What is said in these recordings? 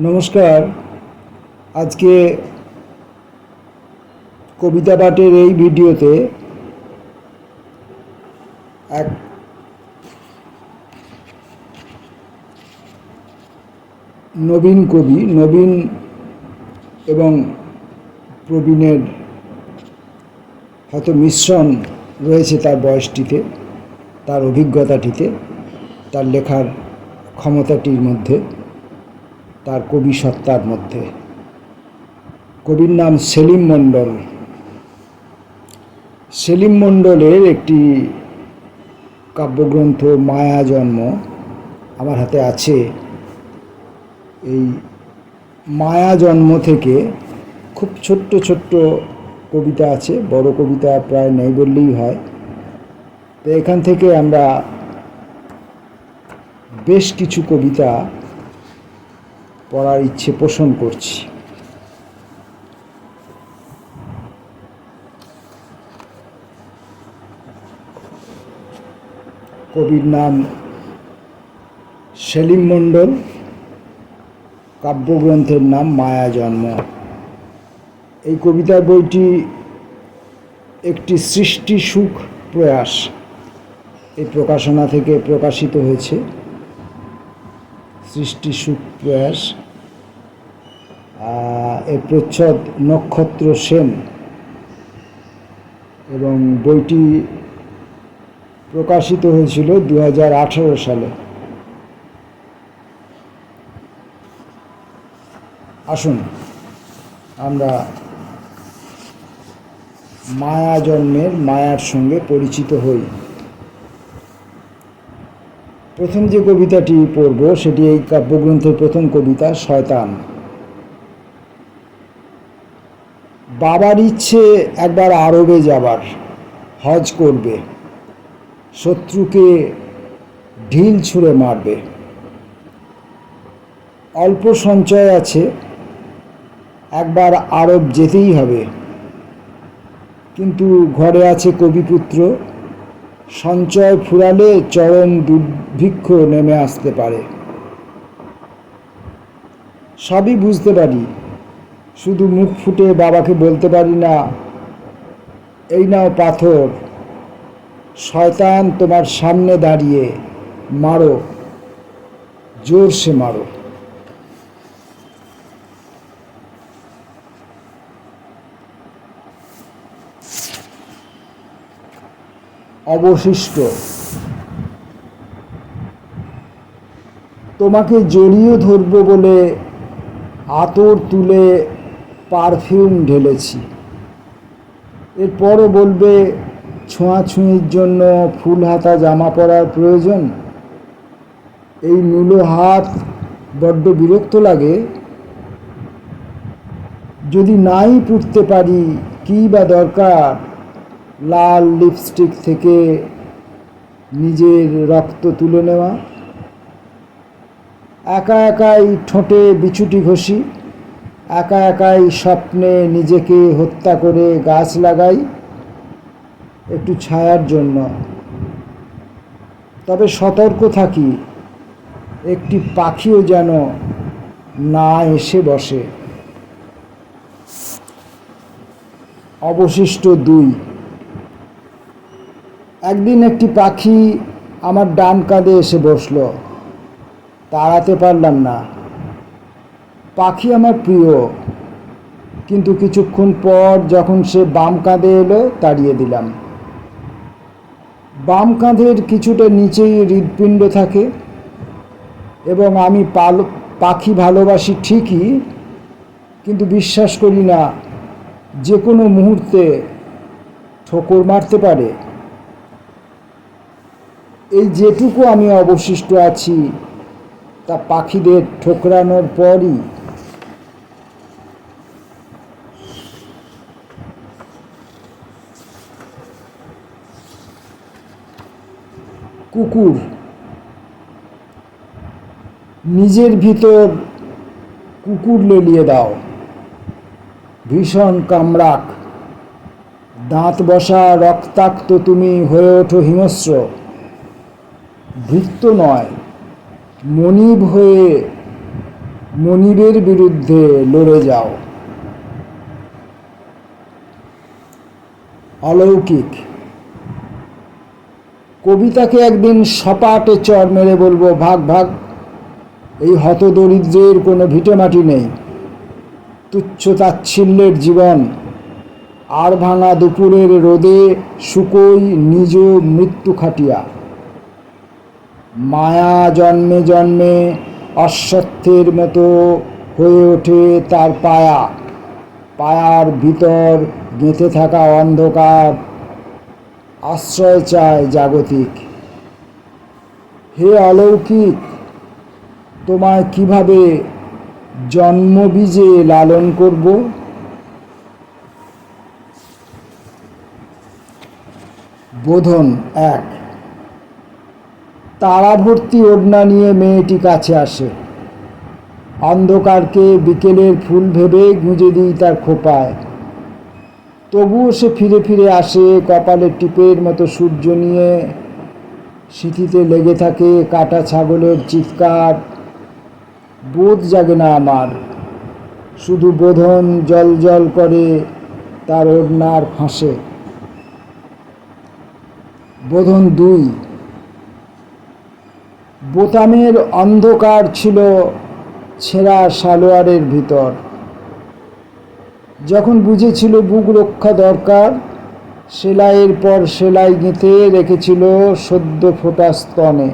নমস্কার। আজকে কবিতা পাঠের এই ভিডিওতে এক নবীন কবি, নবীন এবং প্রবীণের হয়তো মিশ্রণ রয়েছে তার বয়সটিতে, তার অভিজ্ঞতাটিতে, তার লেখার ক্ষমতাটির মধ্যে, তার কবি সত্তার মধ্যে। কবির নাম সেলিম মণ্ডল। সেলিম মণ্ডলের একটি কাব্যগ্রন্থ মায়া জন্ম আমার হাতে আছে। এই মায়া জন্ম থেকে খুব ছোট্ট ছোট্ট কবিতা আছে, বড় কবিতা প্রায় নেই বললেই হয়। তো এখান থেকে আমরা বেশ কিছু কবিতা পড়ার ইচ্ছে পোষণ করছি। কবির নাম সেলিম মণ্ডল, কাব্যগ্রন্থের নাম মায়া জন্ম। এই কবিতার বইটি একটি সৃষ্টি সুখ প্রয়াস, এই প্রকাশনা থেকে প্রকাশিত হয়েছে। সৃষ্টি সুখ প্রয়াস। এর প্রচ্ছদ নক্ষত্র সেন এবং বইটি প্রকাশিত হয়েছিল 2018 সালে। আসুন আমরা মায়া জন্মের মায়ার সঙ্গে পরিচিত হই। প্রথম যে কবিতাটি পড়ব সেটি এই কাব্যগ্রন্থের প্রথম কবিতা, শয়তান। বাবার ইচ্ছে একবার আরবে যাবার, হজ করবে, শত্রুকে ঢিল ছুঁড়ে মারবে। অল্প সঞ্চয় আছে, একবার আরব যেতেই হবে, কিন্তু ঘরে আছে কবিপুত্র, সঞ্চয় ফুরালে চরম দুর্ভিক্ষ নেমে আসতে পারে। সবই বুঝতে পারি, শুধু মুখ ফুটে বাবাকে বলতে পারি না, এই নাও পাথর, শয়তান তোমার সামনে দাঁড়িয়ে, মারো, জোরসে মারো। অবশিষ্ট। তোমাকে জড়িয়ে ধরবো বলে আতর তুলে পারফিউম ঢেলেছি। এরপরও বলবে ছোঁয়াছুঁয়ির জন্য ফুল হাতা জামা পরার প্রয়োজন। এই নুলো হাত বড্ড বিরক্ত লাগে। যদি নাই পড়তে পারি কী বা দরকার লাল লিপস্টিক থেকে নিজের রক্ত তুলে নেওয়া। একা একাই ঠোঁটে বিছুটি ঘষি, একা একাই স্বপ্নে নিজেকে হত্যা করে গাছ লাগাই একটু ছায়ার জন্য। তবে সতর্ক থাকি, একটি পাখিও যেন না এসে বসে। অবশিষ্ট 2। একদিন একটি পাখি আমার ডান কাঁধে এসে বসলো, তাড়াতে পারলাম না। পাখি আমার প্রিয়, কিন্তু কিছুক্ষণ পর যখন সে বাম কাঁধে এলো তাড়িয়ে দিলাম। বাম কাঁধের কিছুটা নিচেই হৃৎপিণ্ড থাকে এবং আমি পাখি ভালোবাসি ঠিকই, কিন্তু বিশ্বাস করি না যে কোনো মুহূর্তে ঠোকর মারতে পারে। এই যেটুকু আমি অবশিষ্ট আছি তা পাখিদের ঠোকরানোর পরই। কুকুর। নিজের ভিতর কুকুর লেলিয়ে দাও, ভীষণ কামড়াক, দাঁত বসা রক্তাক্ত তুমি হয়ে ওঠো হিংস্র। ভৃত্য নয়, মনিব হয়ে মনিবের বিরুদ্ধে লড়ে যাও। অলৌকিক। কবিতাকে একদিন সপাটে চড় মেরে বলবো, ভাগ ভাগ, এই হতদরিদ্রের কোনো ভিটেমাটি নেই। তুচ্ছ তাচ্ছিল্যের জীবন, আর ভাঙা দুপুরের রোদে শুকোই নিজ মৃত্যু খাটিয়া। মায়া জন্মে জন্মে অশ্বত্থের মতো হয়ে ওঠে তার পায়া, পায়ার ভিতর গেঁথে থাকা অন্ধকার আশ্রয় চায় জাগতিক। হে অলৌকিক, তোমায় কিভাবে জন্মবীজে লালন করব? বোধন 1। তারা ভর্তি ওড়না নিয়ে মেয়েটি কাছে আসে। অন্ধকারকে বিকেলের ফুল ভেবে গুঁজে দিই তার খোপায়। তবুও সে ফিরে ফিরে আসে কপালের টিপের মতো সূর্য নিয়ে। সিঁথিতে লেগে থাকে কাটা ছাগলের চিৎকার। বোধ জাগে না আমার, শুধু বোধন জল জল করে তার ওড়নার ফাঁসে। বোধন 2। বোতামের অন্ধকার ছিল ছেঁড়া সালোয়ারের ভিতর। যখন বুঝেছিল বুক রক্ষা দরকার, সেলাইয়ের পর সেলাই গেঁথে রেখেছিল সদ্য ফোটা স্তনে।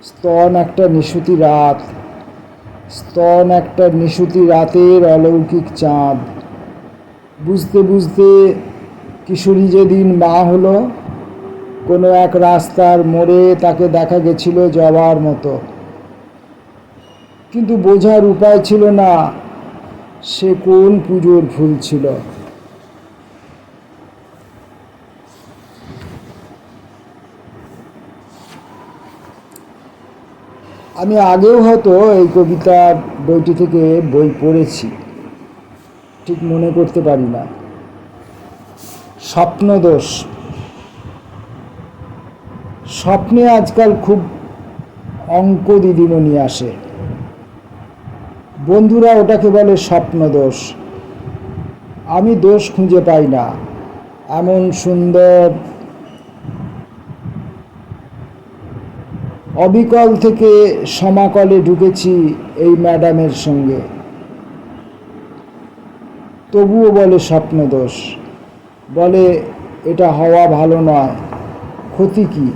স্তন একটা নিশুতি রাত, স্তন একটা নিশুতি রাতের অলৌকিক চাঁদ। বুঝতে বুঝতে কিশোরী যেদিন মা হলো, কোনো এক রাস্তার মোড়ে তাকে দেখা গেছিল জবার মতো। কিন্তু বোঝার উপায় ছিল না সে কোন পুজোর ফুল ছিল। আমি আগেও হয়তো এই কবিতার বইটি থেকে বই পড়েছি, ঠিক মনে করতে পারি না। স্বপ্নদোষ। স্বপ্নে আজকাল খুব অঙ্ক দিদিমণি আসে। বন্ধুরা ওটাকে বলে স্বপ্নদোষ। আমি দোষ খুঁজে পাই না। এমন সুন্দর অবিকল থেকে সমাকলে ঢুকেছি এই ম্যাডামের সঙ্গে, তবুও বলে স্বপ্নদোষ। বলে এটা হওয়া ভালো নয়, ক্ষতি কি?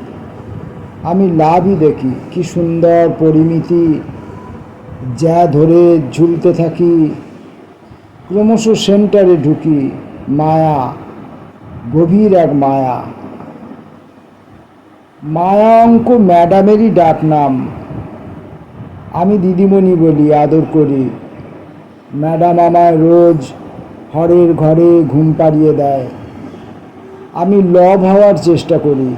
আমি লাভই দেখি। কি সুন্দর পরিমিতি, যা ধরে ঝুলতে থাকি। ক্রমশ সেন্টারে ঢুকি। মায়া, গভীর এক মায়া। মায়া অঙ্ক ম্যাডামেরই ডাক নাম। আমি দিদিমণি বলি, আদর করি। ম্যাডাম আমায় রোজ হরের ঘরে ঘুম পাড়িয়ে দেয়। আমি লব হওয়ার চেষ্টা করি।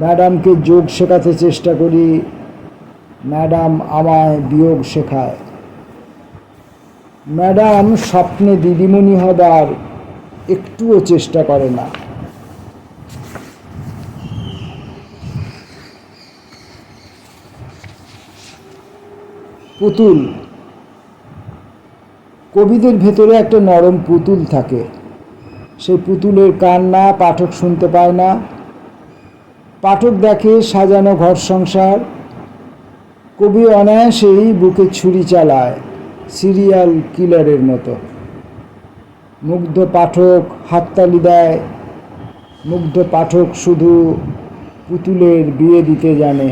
ম্যাডামকে যোগ শেখাতে চেষ্টা করি, ম্যাডাম আমায় বিয়োগ শেখায়। ম্যাডাম স্বপ্নে দিদিমণি হবার একটুও চেষ্টা করে না। পুতুল। কবিদের ভেতরে একটা নরম পুতুল থাকে। সেই পুতুলের কান্না পাঠক শুনতে পায় না। পাঠক দেখে সাজানো ঘর সংসার। কবি অনায়াসেই বুকে ছুরি চালায়, সিরিয়াল কিলারের মতো। মুগ্ধ পাঠক হাততালি দেয়। মুগ্ধ পাঠক শুধু পুতুলের বিয়ে দিতে জানে।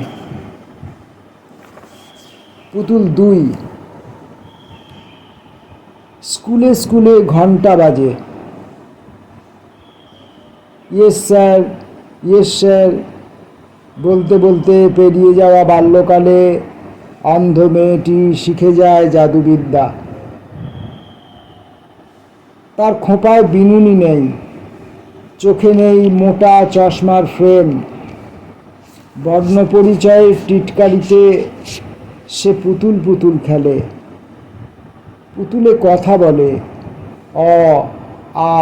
পুতুল 2। স্কুলে স্কুলে ঘন্টা বাজে। ইয়েস স্যার, ইয়েস স্যার বলতে বলতে পেরিয়ে যাওয়া বাল্যকালে অন্ধ মেয়েটি শিখে যায় জাদুবিদ্যা। তার খোঁপায় বিনুনি নেই, চোখে নেই মোটা চশমার ফ্রেম। বর্ণপরিচয়ের টিটকারিতে সে পুতুল পুতুল খেলে। পুতুলে কথা বলে, অ আ।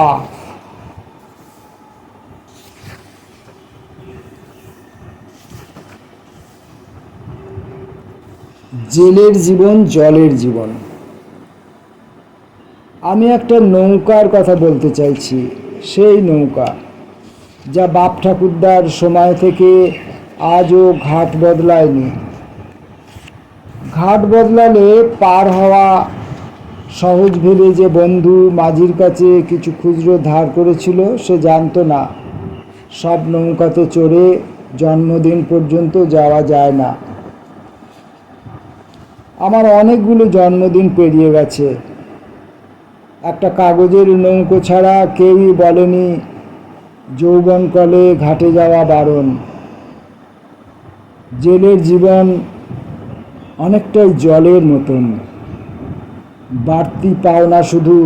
জেলের জীবন, জলের জীবন। আমি একটা নৌকার কথা বলতে চাইছি। সেই নৌকা যা বাপ ঠাকুরদার সময় থেকে আজও ঘাট বদলায়নি। ঘাট বদলালে পার হওয়া সহজ ভেবে যে বন্ধু মাঝির কাছে কিছু খুচরো ধার করেছিল, সে জানতো না সব নৌকাতে চড়ে জন্মদিন পর্যন্ত যাওয়া যায় না। আমার অনেকগুলো জন্মদিন পেরিয়ে গেছে। একটা কাগজের নৌকো ছাড়া কেউই বলেনি যৌবনকালে ঘাটে যাওয়া বারণ। জেলের জীবন অনেকটাই জলের মতন। বাড়তি পাওনা শুধু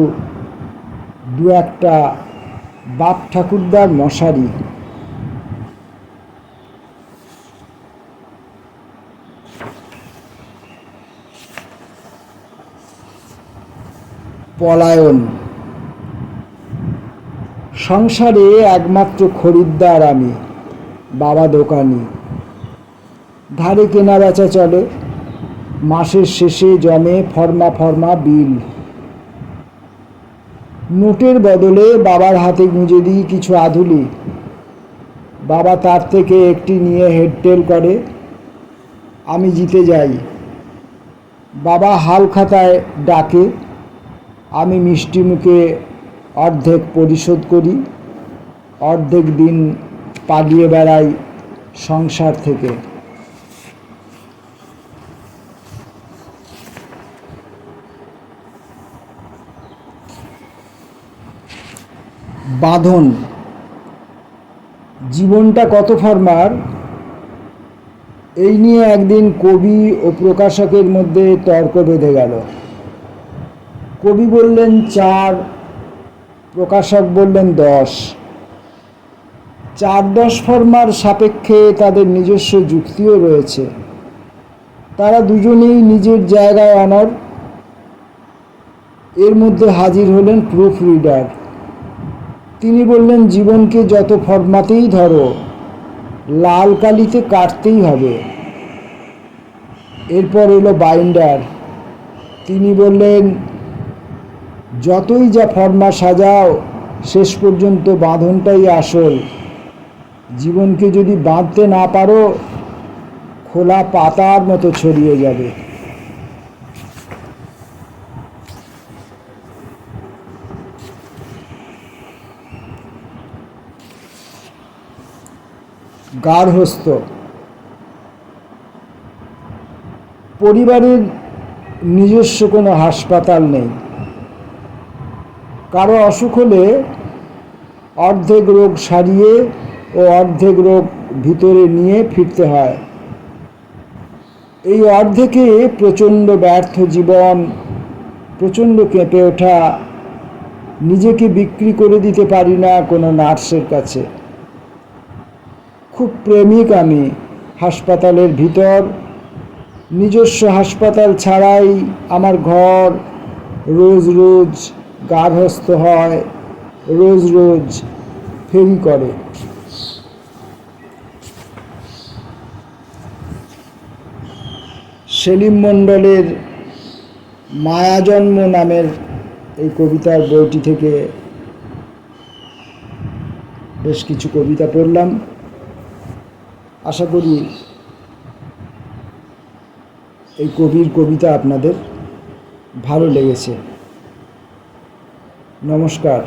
দু একটা বাপ ঠাকুরদার মশারি। পলায়ন। সংসারে একমাত্র খরিদ্দার আমি, বাবা দোকানি। ধারে কেনা বেচা চলে, মাসের শেষে জমে ফর্মা ফর্মা বিল। নোটের বদলে বাবার হাতে গুঁজে দিই কিছু আধুলি। বাবা তার থেকে একটি নিয়ে হেডটেল করে, আমি জিতে যাই। বাবা হাল খাতায় ডাকে, আমি মিষ্টি মুখে অর্ধেক পরিশোধ করি, অর্ধেক দিন পালিয়ে বেড়াই সংসার থেকে। বাঁধন। জীবনটা কত ফরমার, এই নিয়ে একদিন কবি ও প্রকাশকের মধ্যে তর্ক বেঁধে গেল। কবি বললেন 4, প্রকাশক বললেন 10। 4-10 ফরমার সাপেক্ষে তাদের নিজস্ব যুক্তিও রয়েছে। তারা দুজনেই নিজের জায়গায় অনড়। এর মধ্যে হাজির হলেন প্রুফ রিডার। তিনি বললেন জীবনকে যত ফরমাতেই ধরো, লাল কালিতে কাটতেই হবে। এরপর এলো বাইন্ডার। তিনি বললেন যতই যা ফর্মা সাজাও, শেষ পর্যন্ত বাঁধনটাই আসল। জীবনকে যদি বাঁধতে না পারো, খোলা পাতার মতো ছড়িয়ে যাবে। গার্হস্থ্য। পরিবারের নিজস্ব কোনো হাসপাতাল নেই। কারো অসুখ হলে অর্ধেক রোগ সারিয়ে ও অর্ধেক রোগ ভিতরে নিয়ে ফিরতে হয়। এই অর্ধেকে প্রচণ্ড ব্যর্থ জীবন, প্রচণ্ড কেঁপে ওঠা। নিজেকে বিক্রি করে দিতে পারি না কোনো নার্সের কাছে। খুব প্রেমিক আমি হাসপাতালের ভিতর। নিজস্ব হাসপাতাল ছাড়াই আমার ঘর রোজ রোজ গার্হস্থ্য হয়, রোজ রোজ ফেরি করে। সেলিম মণ্ডলের মায়াজন্ম নামের এই কবিতার বইটি থেকে বেশ কিছু কবিতা পড়লাম। আশা করি এই কবির কবিতা আপনাদের ভালো লেগেছে। নমস্কার।